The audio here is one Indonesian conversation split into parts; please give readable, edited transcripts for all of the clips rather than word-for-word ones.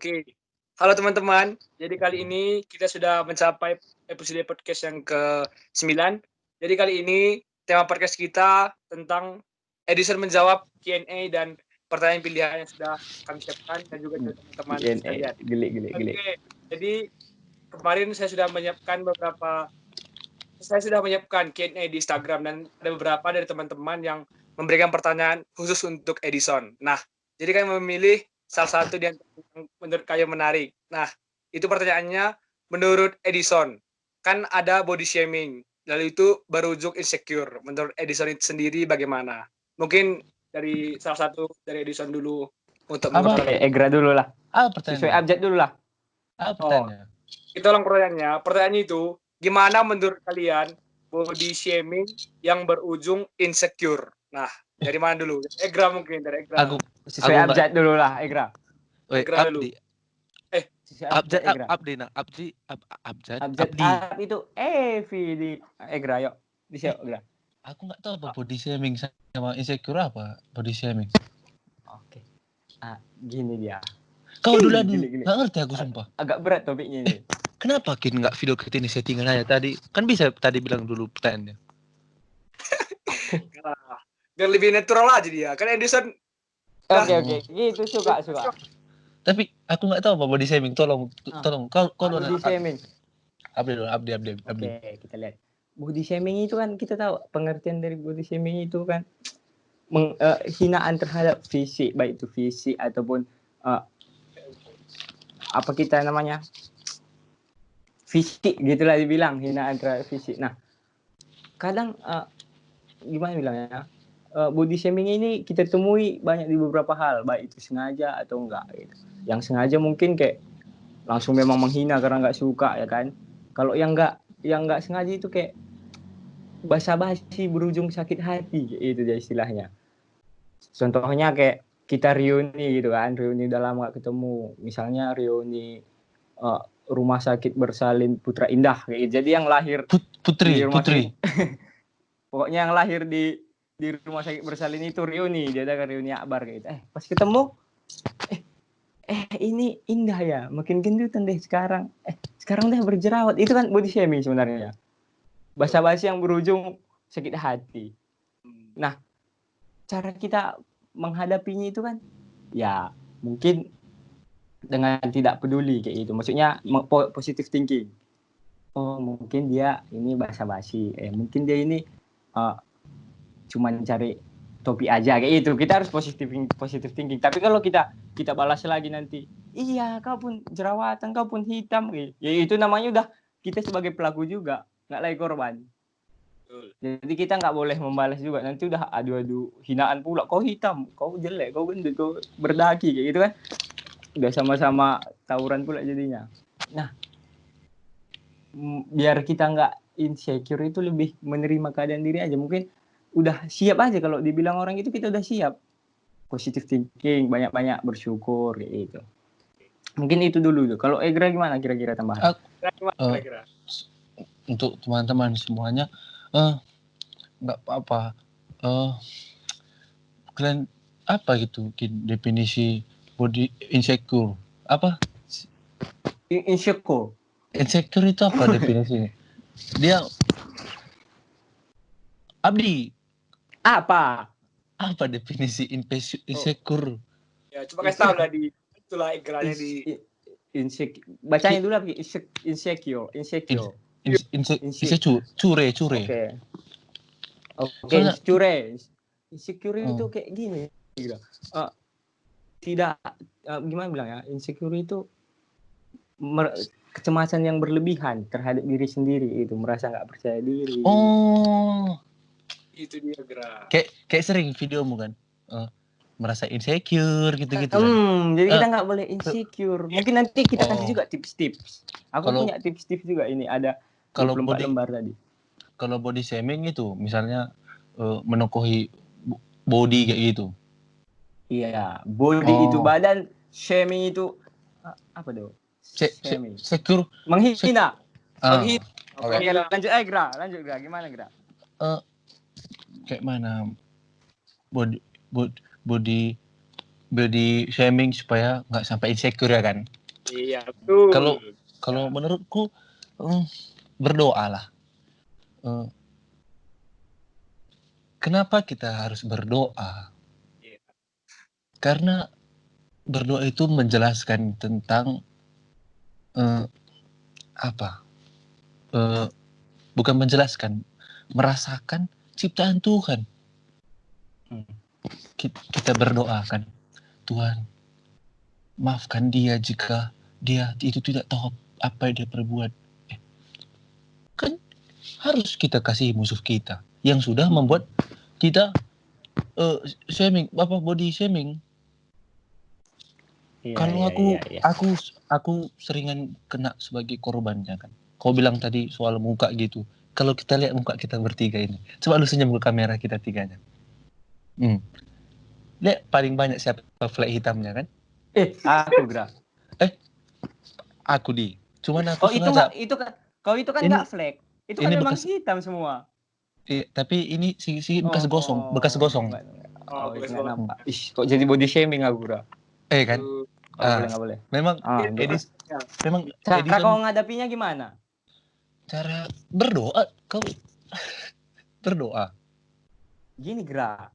Oke. Halo teman-teman. Jadi kali ini kita sudah mencapai episode podcast yang ke-9. Jadi kali ini tema podcast kita tentang Edison menjawab Q&A dan pertanyaan pilihan yang sudah kami siapkan dan juga teman-teman sekalian. Geli. Oke. Jadi kemarin saya sudah menyiapkan Q&A di Instagram dan ada beberapa dari teman-teman yang memberikan pertanyaan khusus untuk Edison. Nah, jadi kami memilih salah satu yang menurut kalian menarik. Nah, itu pertanyaannya menurut Edison. Kan ada body shaming, lalu itu berujung insecure. Menurut Edison itu sendiri bagaimana? Mungkin dari salah satu dari Edison dulu untuk Egra dulu lah. Pertanyaan? Sesuai abjad dulu lah. Pertanyaan? Kita ulang pertanyaannya. Pertanyaannya itu, gimana menurut kalian body shaming yang berujung insecure? Nah, dari mana dulu? Egra mungkin, dari Egra. Sesuai abjad dulu lah, Egra. Egra dulu. Abjad itu Evi di Egra, yuk. Disiap, Egra. Aku nggak tahu apa body shaming sama insecure apa body shaming. Oke. Gini dia. Kau dulu nggak ngerti aku sumpah. Agak berat topiknya ini. Kenapa Kin nggak video ke ini settingan aja tadi? Kan bisa tadi bilang dulu pertanyaannya. Biar lebih natural aja dia. Kan Edison. Oke. Gitu suka. Tapi aku nggak tahu apa body shaming. Tolong. Kau body shaming. Abdi. Oke, kita lihat. Body shaming itu kan kita tahu pengertian dari body shaming itu kan hinaan terhadap fisik, baik itu fisik ataupun apa kita namanya fisik gitulah dibilang, hinaan terhadap fisik. Nah, kadang gimana bilangnya, body shaming ini kita temui banyak di beberapa hal, baik itu sengaja atau enggak gitu. Yang sengaja mungkin kayak langsung memang menghina karena nggak suka, ya kan. Kalau yang nggak sengaja itu kayak basa-basi berujung sakit hati, itu dia istilahnya. Contohnya kayak kita reuni gitu kan, reuni udah lama gak ketemu, misalnya reuni rumah sakit bersalin Putra Indah kayak gitu. Jadi yang lahir Putri. Pokoknya yang lahir di rumah sakit bersalin itu reuni, dia ada reuni akbar kayak gitu. Pas ketemu ini Indah ya, makin gendutan deh sekarang. Sekarang deh berjerawat. Itu kan body shaming sebenarnya. Basa-basi yang berujung sakit hati. Nah, cara kita menghadapinya itu kan ya mungkin dengan tidak peduli kayak gitu. Maksudnya positive thinking. Oh, mungkin dia ini basa-basi. Mungkin dia ini cuman cari topi aja kayak gitu. Kita harus positive thinking. Tapi kalau kita balas lagi nanti, iya kau pun jerawatan, kau pun hitam, ya itu namanya udah kita sebagai pelaku juga, nggak lagi korban. Jadi kita nggak boleh membalas juga, nanti udah adu hinaan pula, kau hitam, kau jelek, kau gendut, kau berdaki kayak gitu kan, udah sama-sama tawuran pula jadinya. Nah, biar kita nggak insecure itu lebih menerima keadaan diri aja. Mungkin udah siap aja, kalau dibilang orang itu kita udah siap. Positive thinking, banyak-banyak bersyukur kayak gitu. Mungkin itu dulu tuh. Kalau Egra gimana kira-kira tambahan? Kira-kira. Untuk teman-teman semuanya, nggak apa-apa. Kalian apa gitu definisi body insecure? Apa? Insecure itu apa definisinya? Dia Abdi. Apa definisi insecure? Ya, coba kasih tahu lah itulah Egranya di insecure. Bacanya dulu apa? Insecure. Cure. Oke, insecure itu kayak gini gitu. Tidak gimana bilang ya? Insecure itu kecemasan yang berlebihan terhadap diri sendiri, itu merasa nggak percaya diri. Itu dia gerak. Kayak sering videomu kan, merasa insecure gitu-gitu. Jadi kita nggak boleh insecure. Mungkin nanti kita kasih juga tips-tips. Aku punya tips-tips juga, ini ada kalau 24 lembar tadi. Kalau body shaming itu misalnya menokohi body kayak gitu. Iya, body itu badan, shaming itu apa tuh? Shaming. Secure. Menghina. Oke, lanjut Gra. Gimana Gra? Kayak mana body body shaming supaya nggak sampai insecure ya kan. Iya, betul. Kalau menurutku berdoa lah. Kenapa kita harus berdoa? Iya. Karena berdoa itu menjelaskan tentang bukan menjelaskan, merasakan ciptaan Tuhan. Kita berdoa kan, Tuhan, maafkan dia jika dia itu tidak tahu apa yang dia perbuat. Kan harus kita kasih musuh kita yang sudah membuat kita shaming, body shaming. Iya, Kalau iya. aku seringan kena sebagai korbannya kan. Kau bilang tadi soal muka gitu. Kalau kita lihat muka kita bertiga ini, coba lu senyum ke kamera kita tiganya. Lihat paling banyak siapa flag hitamnya kan? Aku Gra. Aku di. Cuman aku sengaja. itu kan kau itu kan enggak flag. Itu kan memang hitam semua. Tapi ini si bekas gosong. Bekas gosong. Itu enggak nampak. Kok jadi body shaming aku Gra. Kan? Nggak boleh. Memang cara kau ngadapinya gimana? Cara berdoa. Kau berdoa. Gini Gra.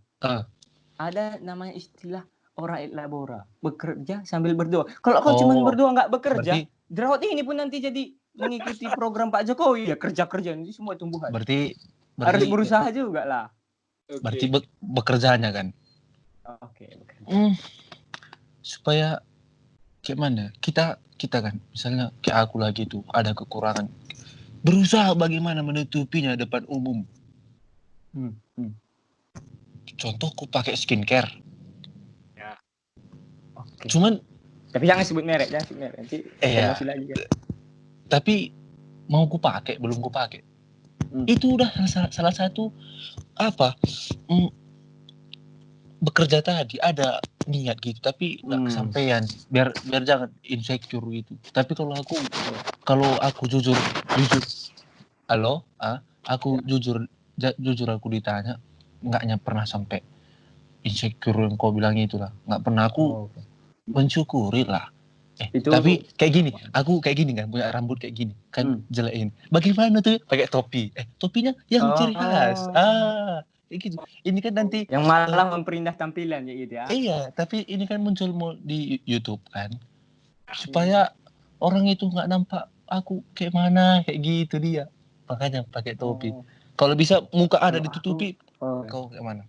Ada namanya istilah ora et labora, bekerja sambil berdoa. Kalau kau cuma berdoa nggak bekerja, jerawat ini pun nanti jadi mengikuti program Pak Jokowi ya, kerja ini semua tumbuhan. Berarti harus berusaha juga lah. Berarti bekerjanya kan. Oke. Supaya kayak mana? Kita kan misalnya kayak aku lagi tuh ada kekurangan. Berusaha bagaimana menutupinya depan umum. Contoh aku pakai skincare. Ya. Oke. Cuman tapi jangan sebut merek nanti promosi lagi kan. Tapi belum ku pakai. Itu udah salah satu bekerja tadi ada niat gitu tapi nggak kesampaian biar jangan insecure gitu. Tapi kalau aku jujur jujur aku ditanya nggaknya pernah sampai insecure yang kau bilang itulah, nggak pernah. Aku mensyukuri lah. Tapi kayak gini, aku kayak gini kan, punya rambut kayak gini kan, jelekin. Bagaimana tuh pakai topi? Topinya yang ciri khas. Kayak gitu. Ini kan nanti yang malah memperindah tampilan ya gitu ya. Iya, tapi ini kan muncul di YouTube kan, supaya orang itu nggak nampak aku kayak mana, kayak gitu dia. Makanya pakai topi. Kalau bisa muka ada ditutupi. Kau kayak mana?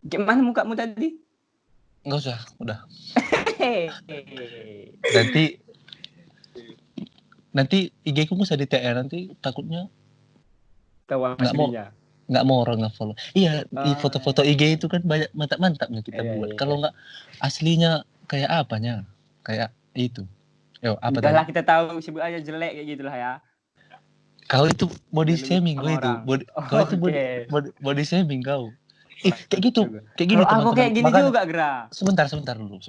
Gimana mukamu tadi? Nggak usah, udah. Nanti IG ku bisa di TR nanti takutnya nggak mau orang nge-follow. Iya, di foto-foto IG itu kan banyak mantap-mantapnya kita buat. Kalau nggak aslinya kayak apanya? Kayak itu. Apa udahlah kita tahu, sebut aja jelek kayak gitulah ya. Kau itu body shaming kau itu. Kau itu body shaming kau. Kayak gitu. Kayak gini teman-teman. Aku kayak gini makanya, juga, Gra. Sebentar dulu.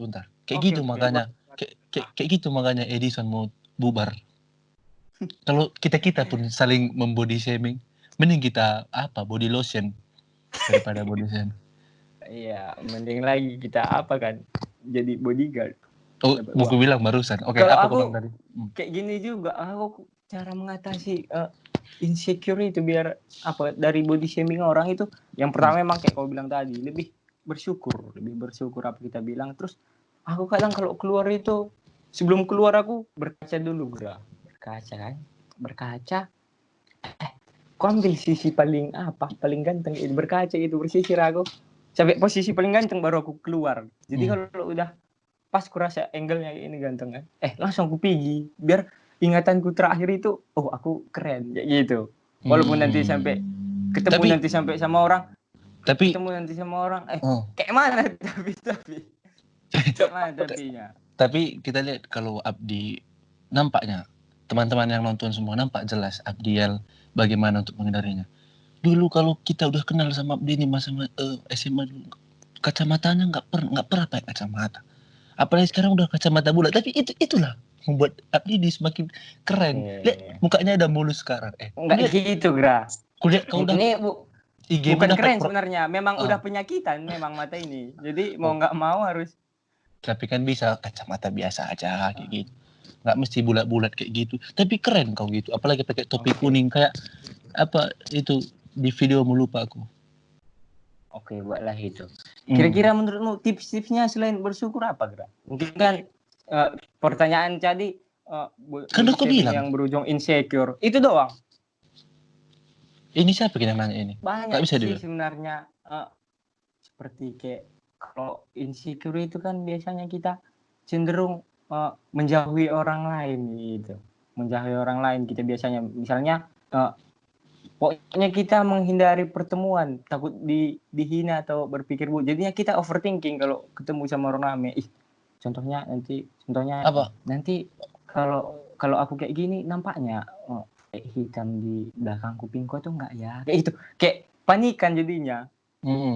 Kayak gitu makanya. Kayak gitu makanya Edison mau bubar. Kalau kita pun saling membody shaming, mending kita body lotion daripada body shaming. Iya, mending lagi kita jadi bodyguard. Mau gue bilang barusan. Oke, apa aku tadi? Kayak gini juga aku cara mengatasi insecure itu biar dari body shaming orang itu. Yang pertama memang kayak kau bilang tadi, lebih bersyukur apa kita bilang. Terus aku kadang kalau keluar itu sebelum keluar aku berkaca dulu, berkaca. Kau ambil sisi paling ganteng itu, berkaca itu, bersisir aku sampai posisi paling ganteng baru aku keluar. Jadi kalau udah pas kurasa angle-nya ini ganteng kan, langsung aku pergi biar ingatanku terakhir itu aku keren kayak gitu. Walaupun nanti sampai ketemu nanti sampai sama orang, kayak mana tapinya. Tapi kita lihat kalau Abdi nampaknya teman-teman yang nonton semua nampak jelas Abdiel bagaimana untuk menghindarinya. Dulu kalau kita udah kenal sama Abdi ini masa SMA dulu, kacamatanya nggak pernah pakai kacamata. Apalagi sekarang udah kacamata bulat. Tapi itulah membuat Abdi ini semakin keren. Lihat mukanya udah mulus sekarang. Enggak gitu, Gra. Kulihat kau udah IG Bukan dapat keren sebenarnya, memang Ah. udah penyakitan memang mata ini. Jadi mau nggak mau harus. Tapi kan bisa kacamata biasa aja kayak gitu. Nggak mesti bulat-bulat kayak gitu. Tapi keren kau gitu. Apalagi pakai topi Oke. kuning kayak apa itu di video lupa aku. Oke, buatlah itu. Kira-kira menurutmu tips-tipsnya selain bersyukur apa, Gra? Mungkin kan pertanyaan tadi Kan body aku shaming bilang. yang berujung insecure. Itu doang. Ini siapa yang nanya ini? Banyak Nggak bisa sih dia. sebenarnya seperti kayak kalau insecure itu kan biasanya kita cenderung menjauhi orang lain gitu. Menjauhi orang lain kita biasanya misalnya pokoknya kita menghindari pertemuan, takut dihina atau berpikir buruk. Jadinya kita overthinking kalau ketemu sama orang rame. Contohnya Apa? nanti kalau aku kayak gini nampaknya kayak hitam di belakang kupingku tuh enggak ya. Kayak itu, kayak panikan jadinya.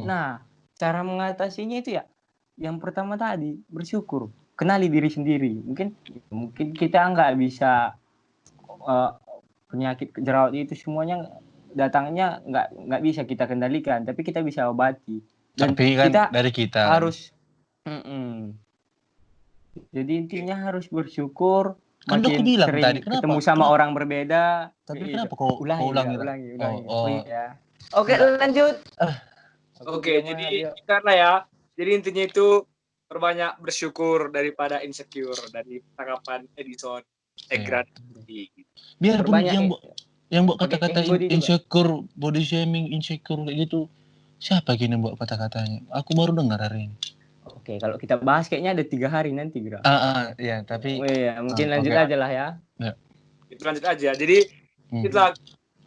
Nah, cara mengatasinya itu ya yang pertama tadi bersyukur, kenali diri sendiri. Mungkin kita nggak bisa penyakit jerawat itu semuanya datangnya nggak bisa kita kendalikan, tapi kita bisa obati. Dan Tapi kan kita dari kita harus jadi intinya harus bersyukur. Kan aku Makin bilang sering tadi, kenapa? ketemu sama orang berbeda. Tapi Iya. kenapa kau ulangi? Ulangi. Oh. Iya. Oke, lanjut. Oke, jadi karena ya, jadi intinya itu perbanyak bersyukur daripada insecure dari tanggapan Edison Egran. Biarpun Perbanyak yang buat kata-kata body juga. insecure, body shaming, insecure kayak gitu, siapa gini buat kata-katanya? Aku baru dengar hari ini. Oke, kalau kita bahas kayaknya ada 3 hari nanti, Gra. Ya, tapi iya, mungkin lanjut aja lah ya. Itu lanjut aja. Jadi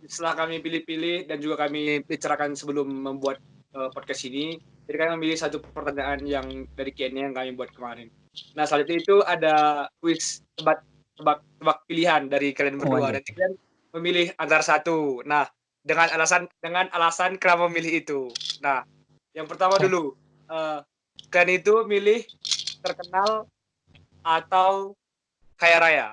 setelah kami pilih-pilih dan juga kami bicarakan sebelum membuat podcast ini, jadi kami memilih satu pertanyaan yang dari Q&A yang kami buat kemarin. Nah, selanjutnya itu ada quiz tebak pilihan dari kalian berdua. Dan kalian memilih antara satu. Nah, dengan alasan kenapa memilih itu. Nah, yang pertama dulu, kalian itu milih terkenal atau kaya raya.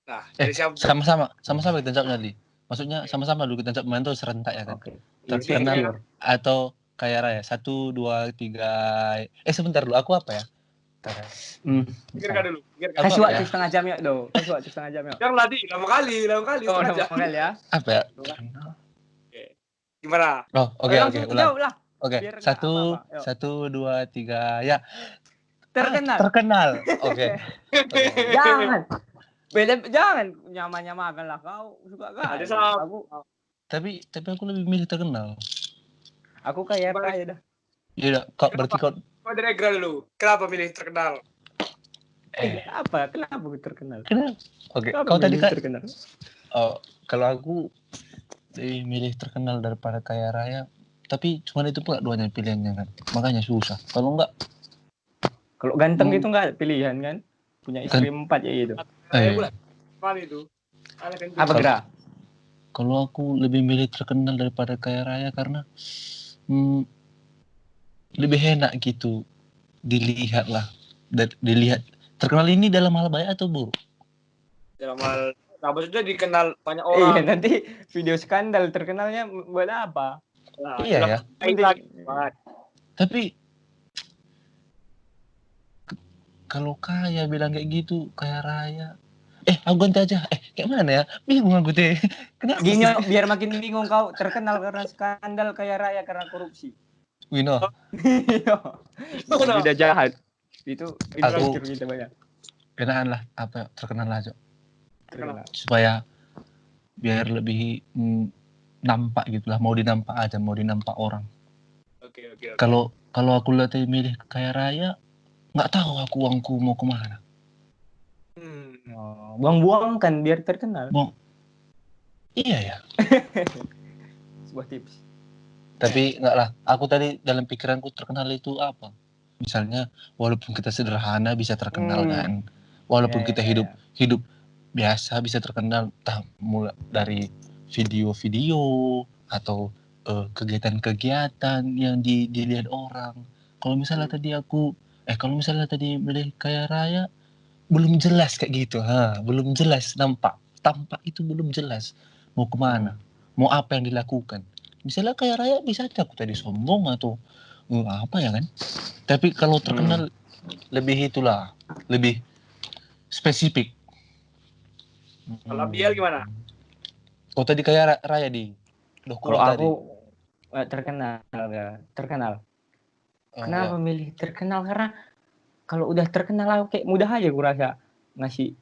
Nah, dari siapa? Sama-sama kita jawab tadi. Maksudnya sama-sama dulu kita jawab main tuh serentak ya kan. Oke. Terkenal atau kaya raya. 1, 2, 3. Sebentar dulu, aku apa ya? Pikirkan dulu. Kasih waktu setengah jam ya, Do. Kasih waktu setengah jam ya. Yang tadi, lama kali. Oh, lama kali ya. Apa ya? Gimana? Oh, oke. Jawab lah. Oke, 1, 2, 3, ya. Terkenal. Oke. Jangan nyamakan lah kau suka kan. Tapi aku lebih milih terkenal. Aku kaya dah. Iya, kok berarti kau dari Egra dulu. Kenapa milih terkenal? Kenapa gue terkenal? Oke, kau tadi kan terkenal. Oh, kalau aku milih terkenal daripada kaya raya. Tapi cuma itu pula duanya pilihannya kan. Makanya susah. Kalau enggak ganteng itu enggak pilihan kan? Punya istri 4 ya gitu. Apa itu? Apa Gra? Kalau aku lebih milih terkenal daripada kaya raya karena lebih enak gitu dilihat lah. Dilihat terkenal ini dalam hal baik atau buruk? Dalam hal maksudnya dikenal banyak orang. Iya, nanti video skandal terkenalnya buat apa? Nah, iya ya. Tapi kalau kaya bilang kayak gitu, kaya raya. Aku ganti aja. Kayak mana ya? Bingung aku deh. Kenapa? Gini, biar makin bingung kau terkenal karena skandal, kaya raya karena korupsi. Wino. Tidak jahat. Itu aku kita banyak. Enakan lah apa terkenal aja. Terkenal. Supaya biar lebih nampak gitulah, mau dinampak aja, mau dinampak orang. Oke. Kalau aku lihat milih kaya raya, nggak tahu aku uangku mau kemana. Buang-buang kan biar terkenal. Iya ya. Sebuah tips. Tapi enggak lah. Aku tadi dalam pikiranku terkenal itu apa? Misalnya walaupun kita sederhana bisa terkenal kan. Walaupun kita hidup biasa bisa terkenal. Mulai dari video-video atau kegiatan-kegiatan yang dilihat orang. Kalau misalnya tadi beli kaya raya belum jelas kayak gitu. Belum jelas tampak itu belum jelas mau kemana, mau apa yang dilakukan. Misalnya kayak Raya bisa aja aku tadi sombong atau apa ya kan. Tapi kalau terkenal lebih itulah, lebih spesifik. Kalau Abdiel gimana? Oh tadi kayak Raya di Kalau Dokul tadi. aku terkenal ya, terkenal. Oh, Kenapa ya. milih terkenal? Karena kalau udah terkenal aku kayak mudah aja gue rasa ngasih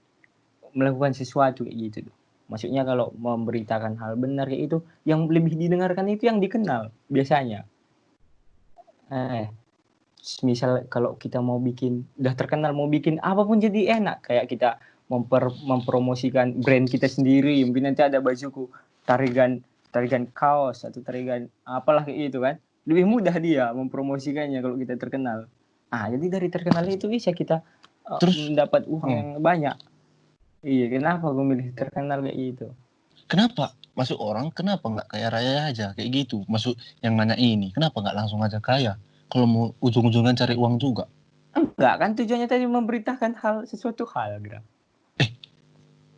melakukan sesuatu kayak gitu. Maksudnya kalau memberitakan hal benar kayak itu, yang lebih didengarkan itu yang dikenal biasanya. Misal kalau kita mau bikin, udah terkenal mau bikin apapun jadi enak. Kayak kita mempromosikan brand kita sendiri. Mungkin nanti ada bajuku tarigan kaos atau tarigan apalah kayak gitu kan. Lebih mudah dia mempromosikannya kalau kita terkenal. Jadi dari terkenal itu bisa kita Terus mendapat uang yang banyak. Iya, kenapa gue milih terkenal kayak gitu? Kenapa? Masuk orang kenapa nggak kayak Raya aja kayak gitu? Masuk yang nanya ini, kenapa nggak langsung aja kaya? Kalau mau ujung-ujungnya cari uang juga. Enggak kan tujuannya tadi memberitakan sesuatu hal, Gra.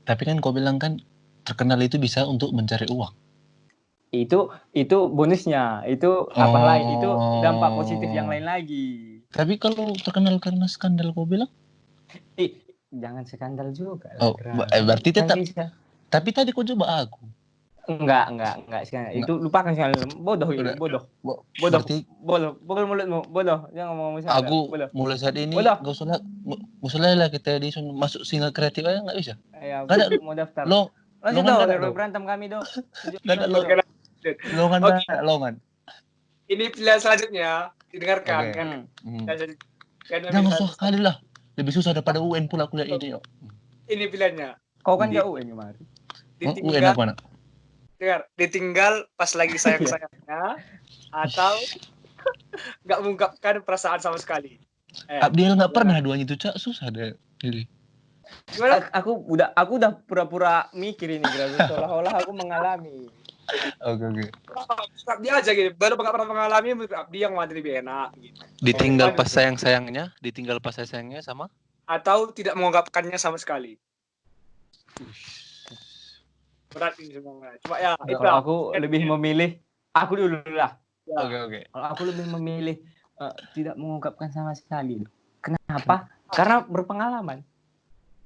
Tapi kan kau bilang kan terkenal itu bisa untuk mencari uang. Itu bonusnya, itu apalagi itu dampak positif yang lain lagi. Tapi kalau terkenal karena skandal kau bilang? Jangan skandal juga lah. Berarti kan tetap. bisa. Tapi tadi kau coba aku. Enggak skandal. Itu lupakan skandal. Bodoh itu, bodoh. Berarti Pukul mulutmu, bodoh. Jangan ngomong skandal. Aku bodoh. Mulai saat ini bodoh. gak usah lah kita masuk single kreatif aja nggak bisa. Ya, Gak ada mau daftar. Lanjut dong, dari berantem kami dong. Gak ada longan. Ini pilihan selanjutnya, didengarkan kan. Jangan susah kali lah. Lebih susah daripada UN pula kuliah ini. Ini pilihannya. Kau kan gak UN kemarin. UN apa nak? Dengar, ditinggal pas lagi sayang-sayangnya atau nggak mengungkapkan perasaan sama sekali. Abdiel nggak pernah duanya itu, Cak. Susah deh pilih. Gimana? Aku udah pura-pura mikir ini, seolah-olah aku mengalami. Oke. Abdi aja gitu. Baru nggak pernah mengalami, Abdi yang mati lebih enak. Gitu. Ditinggal pas sayang-sayangnya sama? Atau tidak mengungkapkannya sama sekali. Berat ini semua. Cuma ya itu. Aku lebih memilih. Aku dulu lah. Oke. Kalau aku lebih memilih tidak mengungkapkan sama sekali. Kenapa? Karena berpengalaman.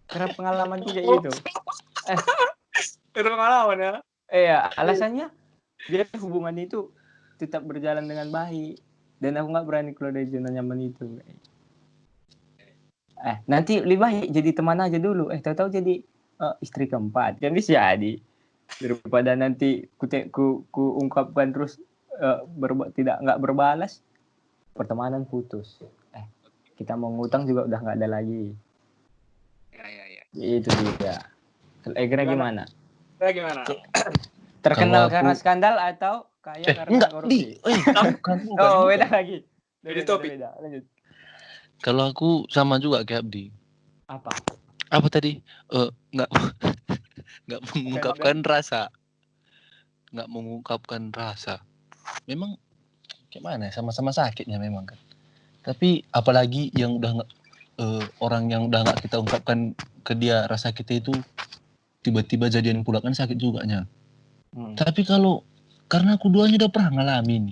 Karena pengalaman kayak gitu. Berpengalaman ya. Iya, alasannya biar hubungan itu tetap berjalan dengan baik dan aku nggak berani keluar dari zona nyaman itu. Nanti lebih baik jadi teman aja dulu. Tahu-tahu jadi istri keempat. Kan bisa jadi. Daripada nanti ku ungkapkan terus nggak berbalas, pertemanan putus. Kita mau ngutang juga udah nggak ada lagi. Ya. Itu dia. Kira gimana? Gimana? Terkenal karena skandal atau kaya karena korupsi? Bukan. Beda lagi. Beda topik. Lanjut. Kalau aku sama juga kayak Abdi. Apa tadi? Nggak mengungkapkan rasa. Memang gimana? Sama-sama sakitnya memang kan. Tapi apalagi yang udah orang yang udah nggak kita ungkapkan ke dia rasa kita itu tiba-tiba jadian pula kan sakit juga nya. Tapi karena aku duanya udah pernah ngalamin.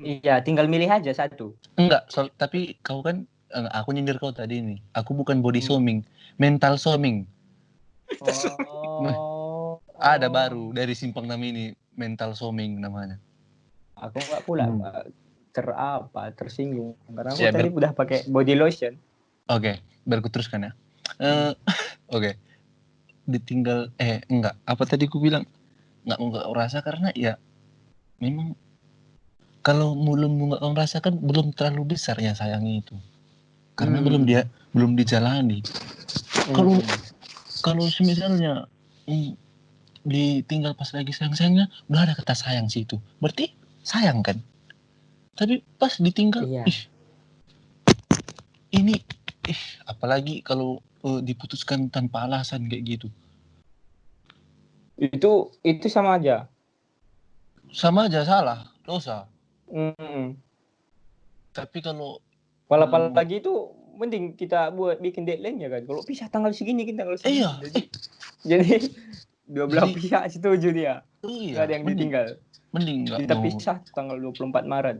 Iya, tinggal milih aja satu. Enggak, tapi kau kan aku nyindir kau tadi nih. Aku bukan body shaming, mental shaming. Ada baru dari Simpang Nam ini, mental shaming namanya. Aku nggak pula tersinggung karena aku tadi udah pakai body lotion. Oke, biar ku teruskan ya. Oke. Ditinggal enggak. Apa tadi ku bilang? Enggak rasa karena ya memang kalau belum nggak merasakan belum terlalu besar ya sayangnya itu. Karena belum dijalani. Kalau misalnya ditinggal pas lagi sayang-sayangnya udah ada kata sayang sih itu. Berarti sayang kan? Tapi pas ditinggal ini apalagi kalau diputuskan tanpa alasan kayak gitu. Itu sama aja. Sama aja salah, dosa. Tapi kalau apalagi itu mending kita bikin deadline-nya kan. Kalau pisah tanggal segini kita tanggal segini. Iya. Jadi dua belah pihak setuju dia. Iya. Gak ada yang ditinggal. mending nggak Kita mau. pisah tanggal 24 Maret.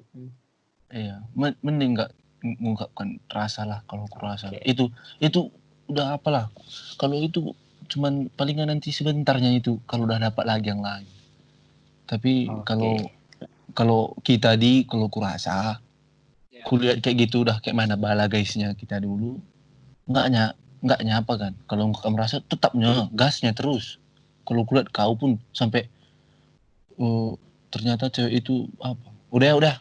Iya, mending nggak mengungkapkan rasa lah kalau aku rasa. Oke. Itu udah apalah. Kalau itu cuman palingan nanti sebentarnya itu kalau udah dapat lagi yang lain. Tapi Oke. kalau kalau kurasa kulihat kayak gitu udah kayak mana bala guysnya kita dulu. Enggaknya apa kan? Kalau kamu merasa tetapnya gasnya terus. Kalau kulihat kau pun sampai ternyata cewek itu apa? Udah.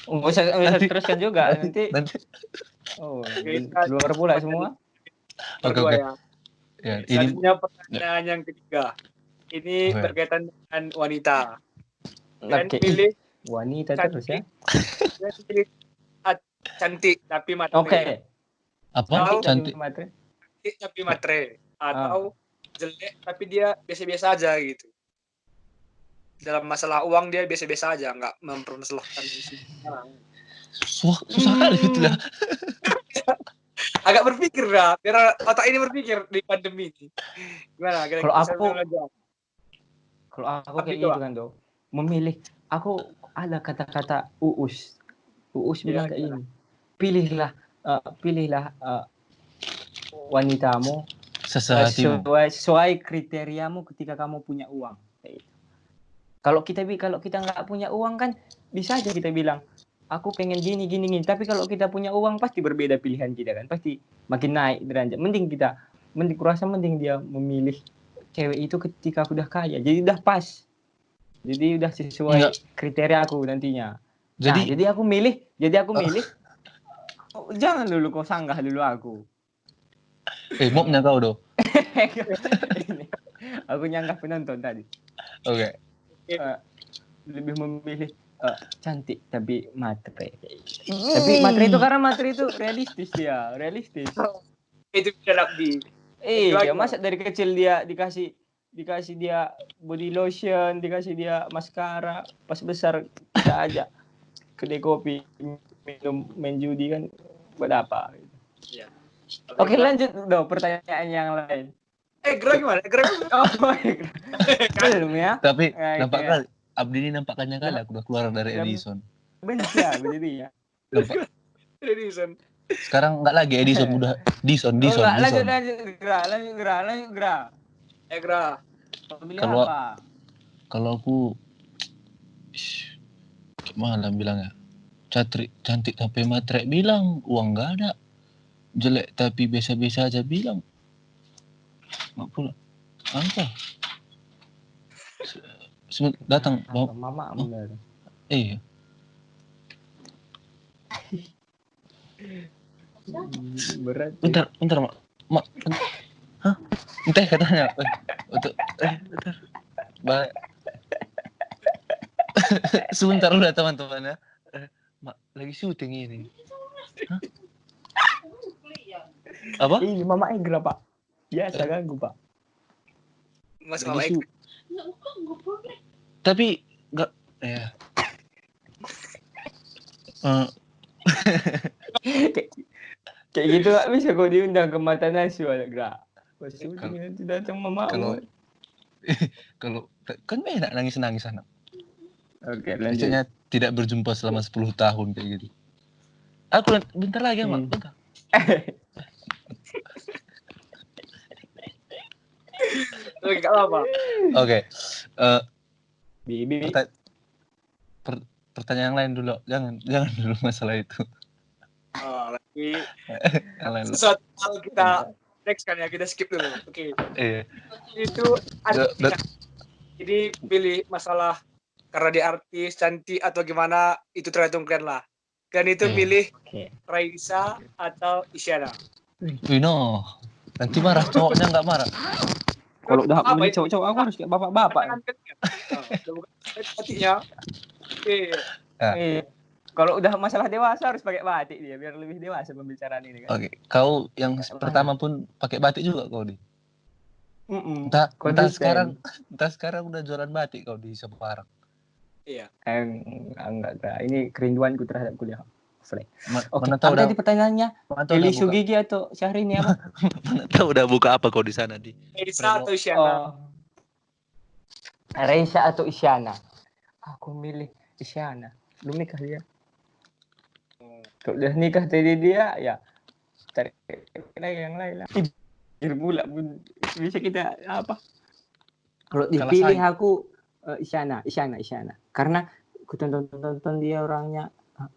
Nggak usah Nanti- teruskan juga nanti. Oh, Keluar pula semua. Berdua Oke. ya. Ya, ini Selanjutnya pertanyaan yang ketiga. Ini Oke. berkaitan dengan wanita. Dan Oke. pilih Wanita terus ya. dan pilih cantik tapi matre. Oke. apa? Cantik. Matre. Cantik tapi matre. Atau jelek tapi dia biasa-biasa aja gitu. Dalam masalah uang dia biasa-biasa aja, nggak mempermasalahkan orang. Susah kali gitu lah. Agak berpikir dah, biar otak ini berpikir di pandemi ini. Gimana? Kalau aku kayak gitu kan tuh, memilih. Aku ada kata-kata Uus bilang kayak ini. Pilihlah wanitamu sesuai kriteriamu ketika kamu punya uang. Kalau kita nggak punya uang kan bisa aja kita bilang aku pengen gini. Tapi kalau kita punya uang pasti berbeda pilihan kita kan, pasti makin naik derajat. Mending kurasa dia memilih cewek itu ketika udah kaya. Jadi udah pas. Jadi udah sesuai kriteria aku nantinya. Jadi aku milih. Jangan dulu kau sanggah dulu aku. Mobnya kau doh. Aku nyanggah penonton tadi. Oke. Lebih memilih cantik tapi matre. Tapi matre itu karena matre itu realistis. Itu tidak di. Iya, masa dari kecil dia dikasih dia body lotion, dikasih dia maskara, pas besar kita aja kedai kopi minum main judi kan buat apa? Iya. Oke, lanjut dong pertanyaan yang lain. Gerah gimana? Belum ya? Tapi nampak kali Abdi ini nampaknya kali aku udah keluar dari Edison. Benci ya, jadi ya. Edison. Sekarang enggak lagi Edison, udah Dison. Lanjut Gra. Gerah. Pemilih apa? Kalau aku gimana bilangnya? Cantik tapi matre bilang uang enggak ada. Jelek tapi biasa-biasa aja bilang. Mak pula. Apa? Datang mama benar. Iya. Berat. Bentar, Mak. Hah? Entah katanya. Bentar. Balik. Sebentar udah teman-teman ya. Mak, lagi syuting ini. Hah? Apa? Ini mama Egra, Pak. Biasa ganggu, Pak. Mas mama Egra. Tapi enggak ya. Kayak gitu gak bisa kau diundang ke Mata Najwa, Gra. Pas syuting nanti datang mama. Kalau kan enak nangis anak. Oke, lanjut. Maksudnya tidak berjumpa selama 10 tahun kayak gitu. Aku bentar lagi, Mak. Bentar. Oke, enggak apa. Oke. Bibi. Pertanyaan yang lain dulu. Jangan dulu masalah itu. Lagi Yang lain. sesuatu hal kita next kan ya, kita skip dulu. Oke. Iya. Itu jadi pilih masalah karena dia artis, cantik atau gimana, itu tergantung kalian lah. Dan itu pilih Raisa atau Isyana. No. Nanti marah, cowoknya nggak marah. Kalau udah milih cowok-cowok aku harus kayak bapak-bapak. Batiknya. Oke. Kalau udah masalah dewasa harus pakai batik dia biar lebih dewasa pembicaraan ini kan. Oke. Kau yang pertama pun pakai batik juga kau di. Entah sekarang udah jualan batik kau di Semarang. Iya. Enggak. Ini kerinduanku terhadap kuliah. Oke, mana tahu apa tadi pertanyaannya? Pilih Sugigi atau Syahrini apa? Mana tahu udah buka apa kau di sana di. Raisa atau Isyana? Raisa atau Isyana? Aku milih Isyana. Belum nikah dia. Kalau udah nikah tadi dia, ya cari lagi yang lain lah. Pula pun bisa kita apa? Kalau dipilih saing. aku Isyana. Karena aku tonton dia orangnya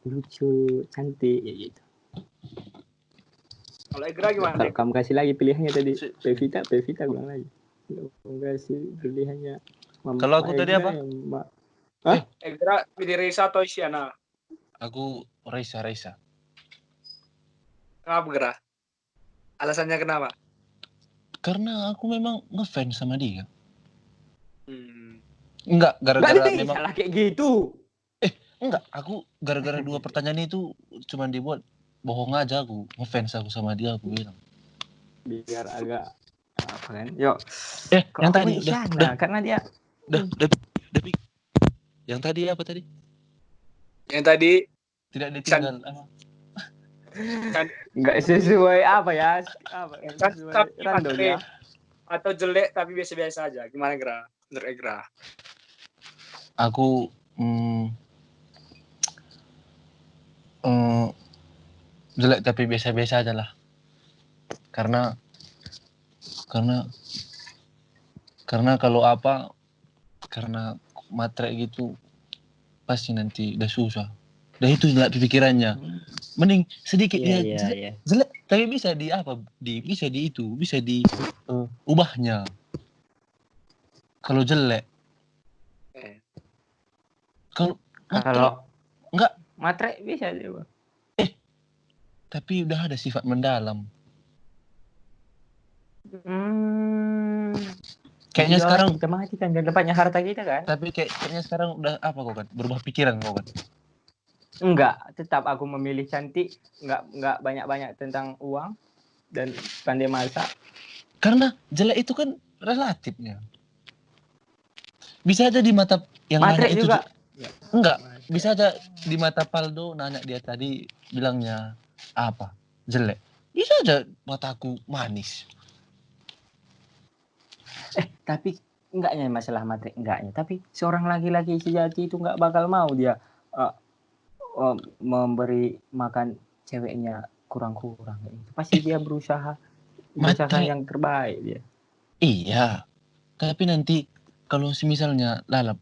lucu, cantik, ya gitu. Kalau Egra gimana? Kalau kamu kasih lagi pilihannya tadi, Pevita bilang lagi. Kamu kasih pilihannya. Kalau aku tadi apa? Egra pilih Reza atau Isyana? Aku Raisa. Kenapa Gra? Alasannya kenapa? Karena aku memang ngefans sama dia. Hmm. Enggak, gara-gara Nggak memang salah kayak gitu. enggak, aku gara-gara 2 pertanyaan itu cuman dibuat bohong aja aku. Ngefans aku sama dia, aku bilang. Biar agak apa kan? Yuk. Yang tadi udah karena dia udah yang tadi apa tadi? Yang tadi Tidak ditinggal apa? Nggak sesuai apa ya? Sesuai random ya. Atau jelek tapi biasa-biasa aja. Gimana Gra? Menurut Egra? Aku jelek tapi biasa-biasa aja lah. Karena kalau apa? Karena matre gitu pasti nanti udah susah. Dah itu jelek pikirannya. Mending sedikit jelek tapi bisa bisa ubahnya. Kalau jelek kalau enggak matre bisa dia. Tapi udah ada sifat mendalam. Kayaknya sekarang kita mati kan, dan tempatnya harta kita kan. Tapi kayaknya sekarang udah apa kau kan? Berubah pikiran kau kan? Enggak, tetap aku memilih cantik, enggak banyak-banyak tentang uang dan pandai masak. Karena jelek itu kan relatifnya. Bisa aja di mata yang matre nanya itu juga. Enggak, bisa aja di mata Paldo nanya dia tadi bilangnya apa? Jelek. Bisa aja mataku manis. Tapi enggaknya masalah matre, enggaknya. Tapi seorang laki-laki sejati itu enggak bakal mau dia memberi makan ceweknya kurang-kurang. Pasti dia berusaha yang terbaik dia. Iya. Tapi nanti kalau misalnya lalap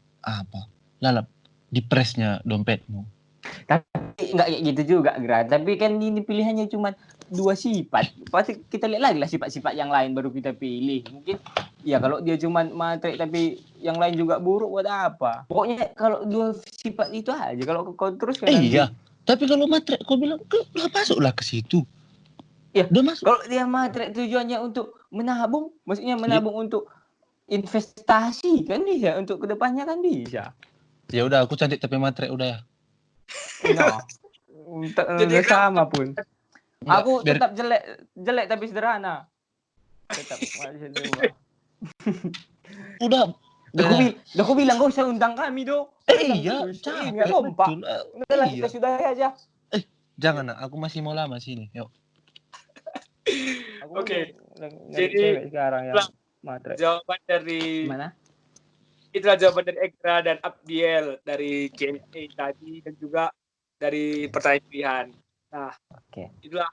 dipresnya dompetmu. Tapi enggak kayak gitu juga, Gra. Tapi kan ini pilihannya cuma 2 sifat. Pasti kita lihat lagi lah sifat-sifat yang lain baru kita pilih. Mungkin ya kalau dia cuma matre tapi yang lain juga buruk buat apa? Pokoknya kalau 2 sifat itu aja. Kalau kau terus kan iya. Tapi kalau matre kau bilang udah masuklah ke situ. Ya, udah masuk. Kalau dia matre tujuannya untuk menabung, maksudnya menabung untuk investasi kan bisa, untuk kedepannya kan bisa. Ya udah, aku cantik tapi matre udah ya. No. Jadi sama pun. Aku tetap jelek tapi sederhana. Tetap masih dua. Udah aku bilang gak usah undang kami do. Iya, capek kompak. Udah kita sudahi aja. Jangan, aku masih mau lama sini. Yuk. Oke. Jadi sekarang ya matre. Jawaban dari mana? Itulah jawaban dari Egra dan Abdiel dari Q&A tadi dan juga dari pertanyaan pilihan. Nah, itulah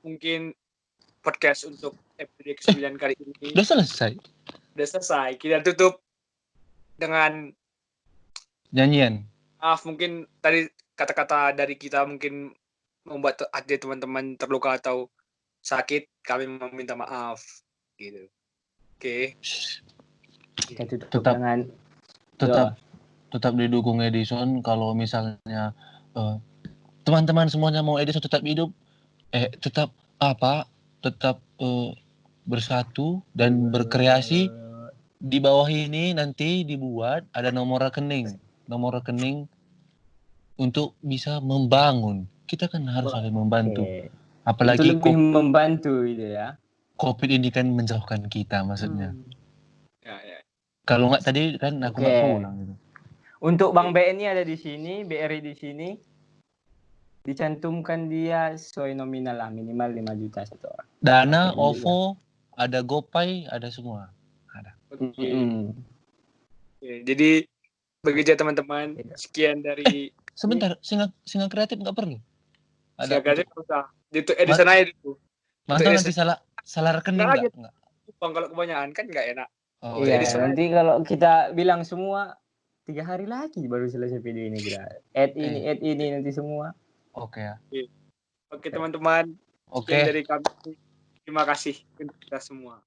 mungkin podcast untuk episode ke-9 kali ini. Udah selesai. Kita tutup dengan nyanyian. Mungkin tadi kata-kata dari kita mungkin membuat hati teman-teman terluka atau sakit. Kami meminta maaf. Gitu. Oke. Kita tutup dengan tetap didukung Edison. Kalau misalnya teman-teman semuanya mau Edison tetap hidup, tetap bersatu dan berkreasi. Di bawah ini nanti dibuat ada nomor rekening untuk bisa membangun. Kita kan harus saling membantu. Apalagi itu lebih membantu itu ya. COVID ini kan menjauhkan kita maksudnya. Ya. Kalau nggak tadi kan aku nggak pulang gitu. Untuk Bang BNI ada di sini, BRI di sini. Dicantumkan dia sesuai nominal lah, minimal 5 juta satu orang. Dana, OVO, ada GoPay, ada semua. Ada. Jadi Begitu ya teman-teman. Sekian dari Sebentar, singa kreatif nggak perlu. Ada aja usah. Itu edison aja dulu. Masa nanti salah rekening Nggak nggak? Bang, kalau kebanyakan kan nggak enak. Oh, Iya, edison nanti kalau kita bilang semua 3 hari lagi baru selesai video ini kita. Add ini nanti semua. Oke ya. Oke teman-teman. Oke. Sekian dari kami. Terima kasih untuk kita semua.